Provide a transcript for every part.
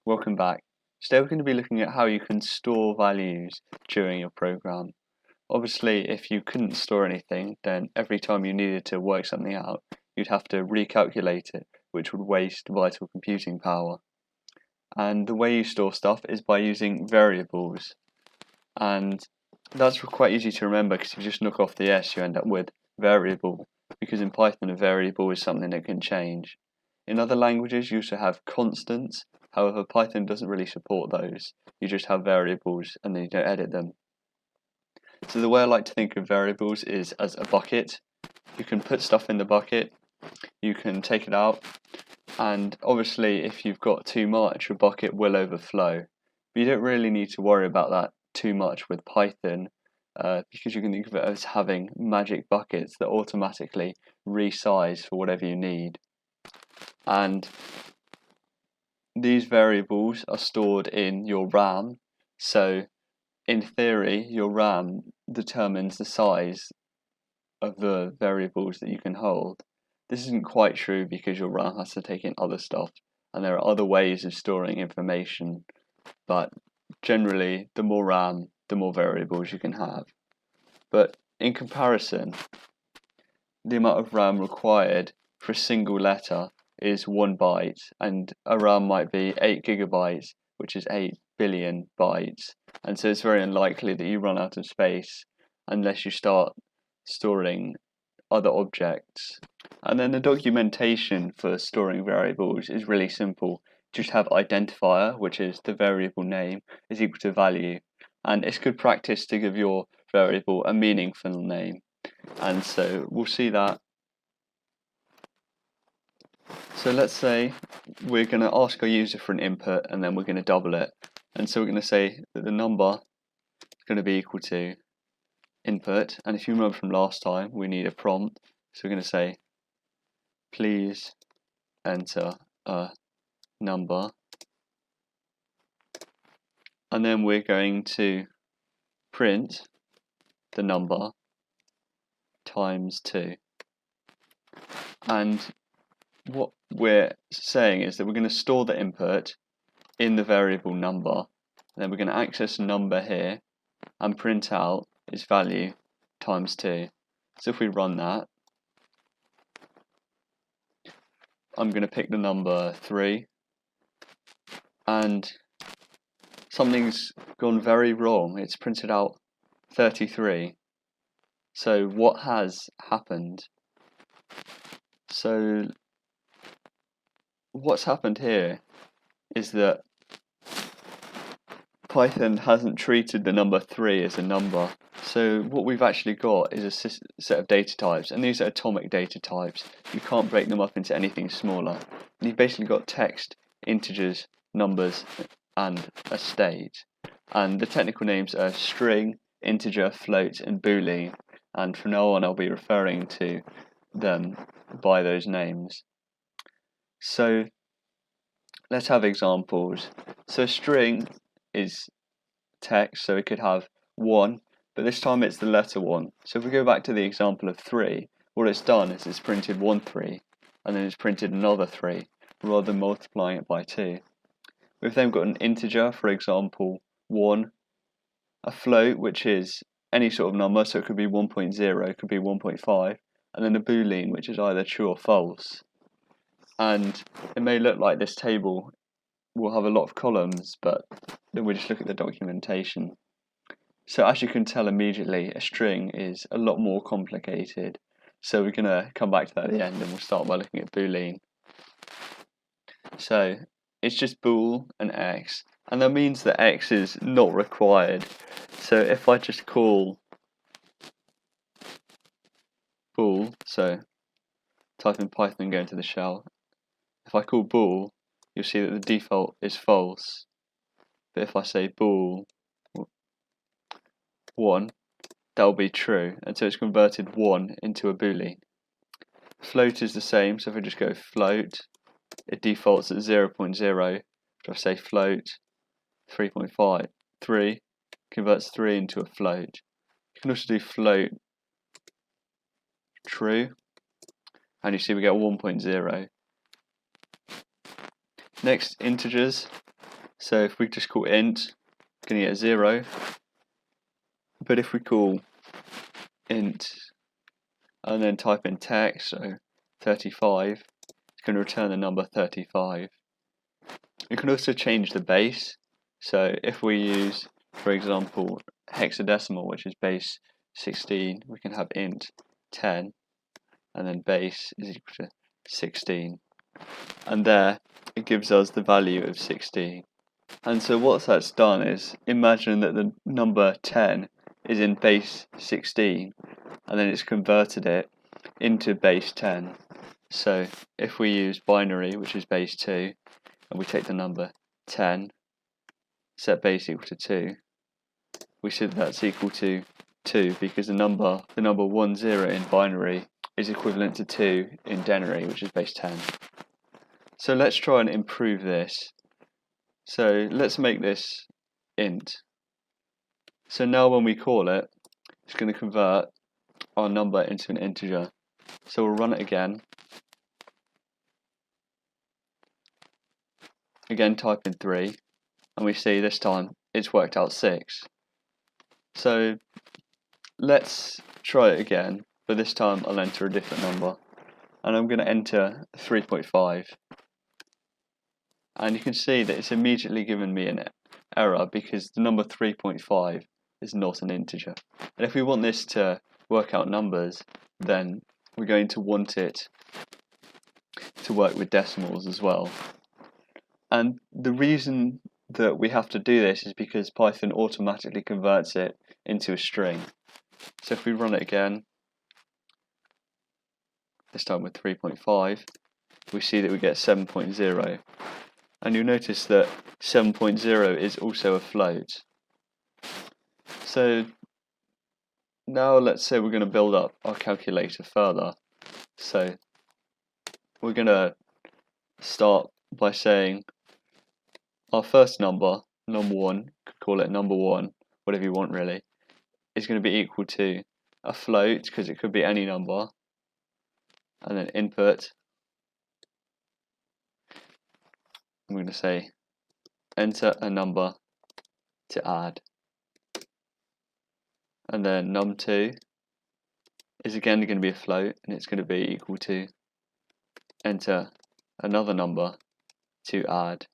Welcome back. Today we're going to be looking at how you can store values during your program. Obviously, if you couldn't store anything, then every time you needed to work something out, you'd have to recalculate it, which would waste vital computing power. And the way you store stuff is by using variables. And that's quite easy to remember because if you just knock off the S, you end up with variable, because in Python a variable is something that can change. In other languages you also have constants, however Python doesn't really support those. You just have variables and then you don't edit them. So the way I like to think of variables is as a bucket. You can put stuff in the bucket, you can take it out, and obviously if you've got too much, your bucket will overflow. But you don't really need to worry about that too much with Python, because you can think of it as having magic buckets that automatically resize for whatever you need. And these variables are stored in your RAM, so in theory your RAM determines the size of the variables that you can hold. This isn't quite true because your RAM has to take in other stuff and there are other ways of storing information, but generally the more RAM, the more variables you can have. But in comparison, the amount of RAM required for a single letter is 1 byte, and a RAM might be 8 gigabytes, which is 8 billion bytes, and so it's very unlikely that you run out of space unless you start storing other objects. And then the documentation for storing variables is really simple. Just have identifier, which is the variable name, is equal to value, and it's good practice to give your variable a meaningful name. And so we'll see that. So let's say we're going to ask our user for an input and then we're going to double it. And so we're going to say that the number is going to be equal to input. And if you remember from last time, we need a prompt. So we're going to say, please enter a number. And then we're going to print the number times 2. And what we're saying is that we're going to store the input in the variable number, and then we're going to access a number here and print out its value times 2. So if we run that, I'm going to pick the number 3, and something's gone very wrong. It's printed out 33. So what has happened? So what's happened here is that Python hasn't treated the number 3 as a number. So what we've actually got is a set of data types, and these are atomic data types. You can't break them up into anything smaller. And you've basically got text, integers, numbers, and a state. And the technical names are string, integer, float, and boolean. And from now on I'll be referring to them by those names. So let's have examples. So a string is text, so it could have 1, but this time it's the letter 1. So if we go back to the example of 3, what it's done is it's printed 1 3, and then it's printed another 3, rather than multiplying it by 2. We've then got an integer, for example 1, a float, which is any sort of number, so it could be 1.0, it could be 1.5, and then a boolean, which is either true or false. And it may look like this table will have a lot of columns, but then we just look at the documentation. So as you can tell immediately, a string is a lot more complicated. So we're going to come back to that at the end, and we'll start by looking at boolean. So it's just bool and x, and that means that x is not required. So if I just call bool, so type in Python and go into the shell, if I call bool, you'll see that the default is false. But if I say bool 1, that will be true, and so it's converted 1 into a boolean. Float is the same, so if I just go float, it defaults at 0.0. If I say float 3.5, 3 converts 3 into a float. You can also do float true, and you see we get 1.0. Next, integers. So if we just call int, we're going to get 0. But if we call int and then type in text, so 35, it's going to return the number 35. You can also change the base. So if we use, for example, hexadecimal, which is base 16, we can have int 10, and then base is equal to 16. And there, it gives us the value of 16. And so what that's done is, imagine that the number 10 is in base 16, and then it's converted it into base 10. So if we use binary, which is base 2, and we take the number 10, set base equal to 2, we see that that's equal to 2 because the number 10 in binary is equivalent to 2 in denary, which is base 10. So let's try and improve this. So let's make this int. So now when we call it, it's going to convert our number into an integer. So we'll run it again. Again, type in 3, and we see this time it's worked out 6. So let's try it again, but this time I'll enter a different number. And I'm going to enter 3.5. And you can see that it's immediately given me an error because the number 3.5 is not an integer. And if we want this to work out numbers, then we're going to want it to work with decimals as well. And the reason that we have to do this is because Python automatically converts it into a string. So if we run it again, this time with 3.5, we see that we get 7.0. And you'll notice that 7.0 is also a float. So now let's say we're going to build up our calculator further. So we're going to start by saying our first number, number 1, could call it number 1, whatever you want really, is going to be equal to a float because it could be any number, and then input. I'm going to say enter a number to add, and then num2 is again going to be a float, and it's going to be equal to enter another number to add,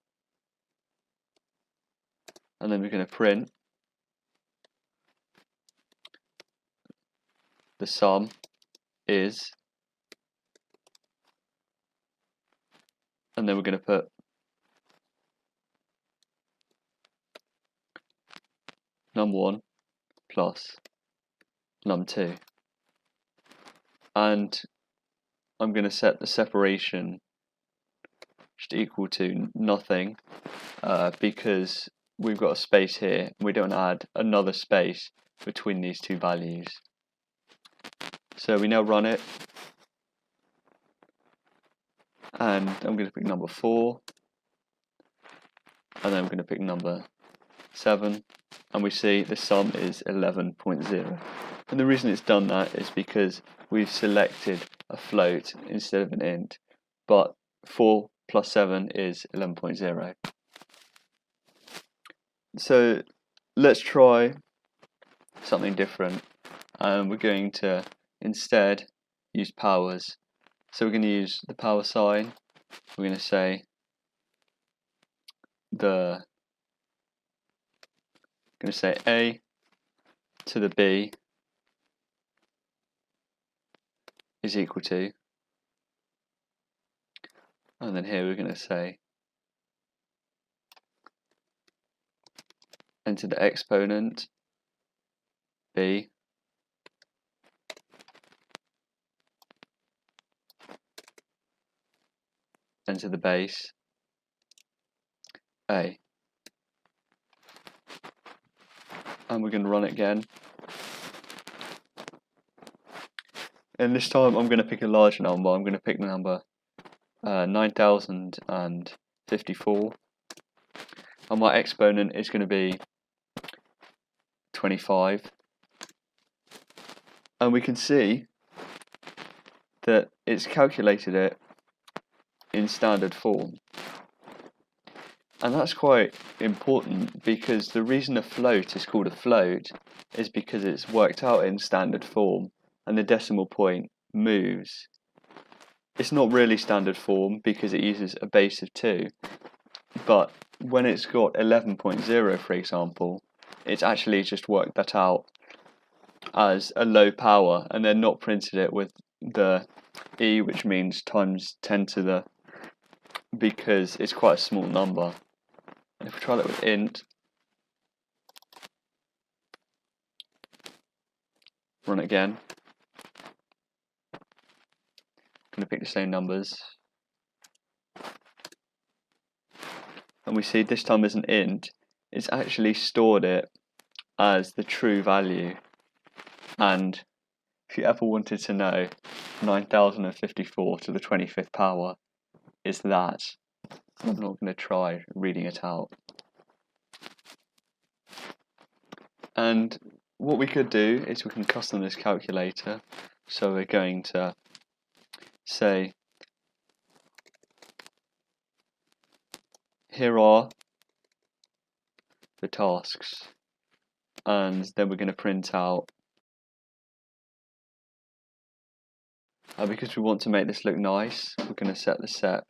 and then we're going to print the sum is, and then we're going to put num1 plus num2, and I'm going to set the separation just equal to nothing because we've got a space here and we don't add another space between these two values. So we now run it, and I'm going to pick number 4, and then I'm going to pick number 7, and we see the sum is 11.0. And the reason it's done that is because we've selected a float instead of an int, but 4 plus 7 is 11.0. So let's try something different, and we're going to instead use powers. So we're going to use the power sign. We're going to say a to the b is equal to, and then here we're going to say enter the exponent b enter the base a, and we're going to run it again. And this time I'm going to pick a large number. I'm going to pick the number 9054, and my exponent is going to be 25. And we can see that it's calculated it in standard form. And that's quite important, because the reason a float is called a float is because it's worked out in standard form and the decimal point moves. It's not really standard form because it uses a base of 2, but when it's got 11.0, for example, it's actually just worked that out as a low power and then not printed it with the e, which means times 10 to the, because it's quite a small number. And if we try that with int, run it again, I'm going to pick the same numbers, and we see this time as an int, it's actually stored it as the true value. And if you ever wanted to know 9054 to the 25th power is that, I'm not going to try reading it out. And what we could do is we can custom this calculator. So we're going to say, here are the tasks, and then we're going to print out, because we want to make this look nice, we're going to set the set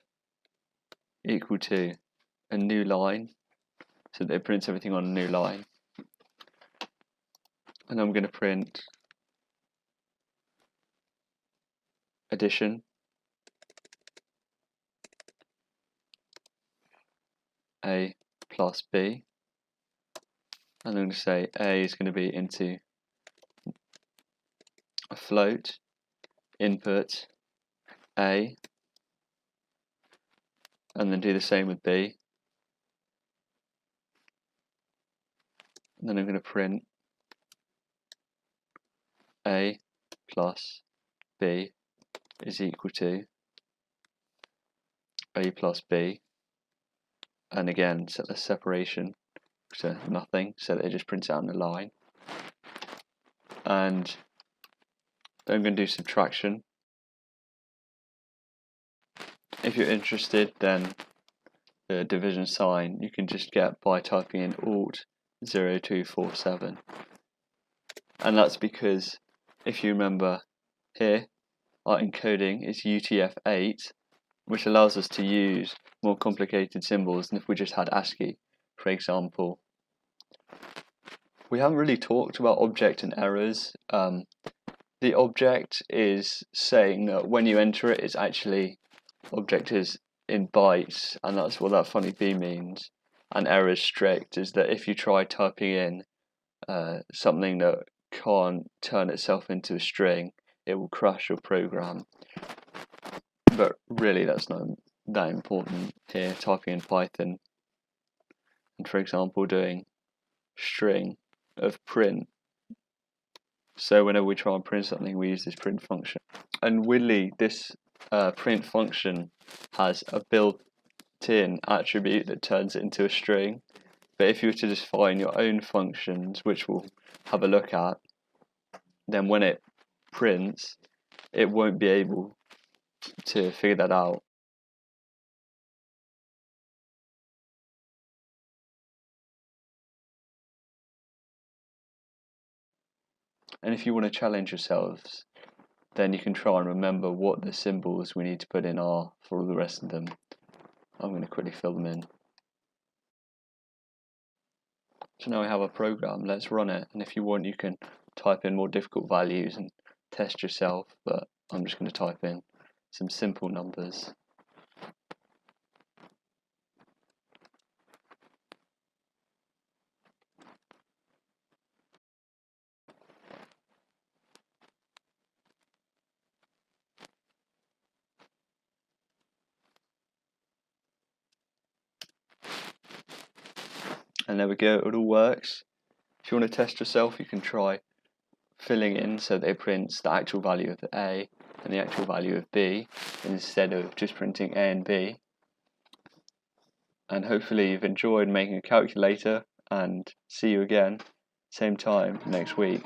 equal to a new line, so that it prints everything on a new line. And I'm going to print addition, a plus b, and I'm going to say a is going to be into a float, input a, and then do the same with b. And then I'm going to print a plus b is equal to a plus b, and again set the separation to nothing so that it just prints out in a line. And then I'm going to do subtraction. If you're interested, then the division sign you can just get by typing in Alt 0247, and that's because, if you remember here, our encoding is UTF-8, which allows us to use more complicated symbols than if we just had ASCII, for example. We haven't really talked about object and errors. The object is saying that when you enter it, it's actually, object is in bytes, and that's what that funny B means. And error is strict, is that if you try typing in something that can't turn itself into a string, it will crash your program. But really that's not that important here, typing in Python, and for example doing string of print. So whenever we try and print something, we use this print function. And weirdly, this print function has a built-in attribute that turns it into a string. But if you were to define your own functions, which we'll have a look at, then when it prints, it won't be able to figure that out. And if you want to challenge yourselves, then you can try and remember what the symbols we need to put in are for all the rest of them. I'm going to quickly fill them in. So now we have a program, let's run it, and if you want you can type in more difficult values and test yourself, but I'm just going to type in some simple numbers. And there we go, it all works. If you want to test yourself, you can try filling in so that it prints the actual value of the A and the actual value of B instead of just printing A and B. And hopefully you've enjoyed making a calculator, and see you again same time next week.